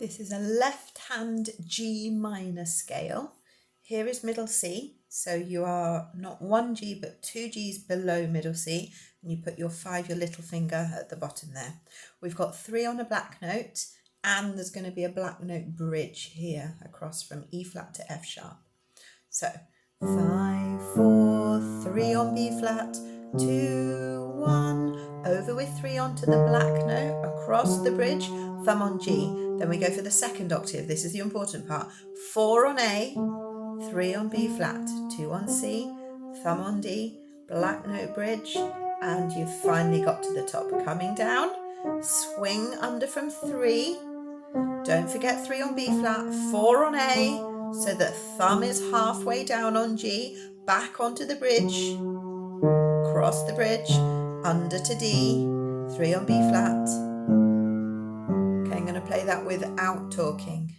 This is a left hand G minor scale. Here is middle C, so you are not 1 G but 2 Gs below middle C, and you put your little finger at the bottom there. We've got 3 on a black note, and there's going to be a black note bridge here across from E flat to F sharp. So 5, 4, 3 on B flat, 2, 1, over with 3 onto the black note, across the bridge, thumb on G. Then we go for the second octave. This is the important part. 4 on A, 3 on B flat, 2 on C, thumb on D, black note bridge, and you've finally got to the top. Coming down, swing under from 3. Don't forget 3 on B flat, 4 on A, so that thumb is halfway down on G, back onto the bridge, cross the bridge, under to D, 3 on B flat. Okay, I'm going to play that without talking.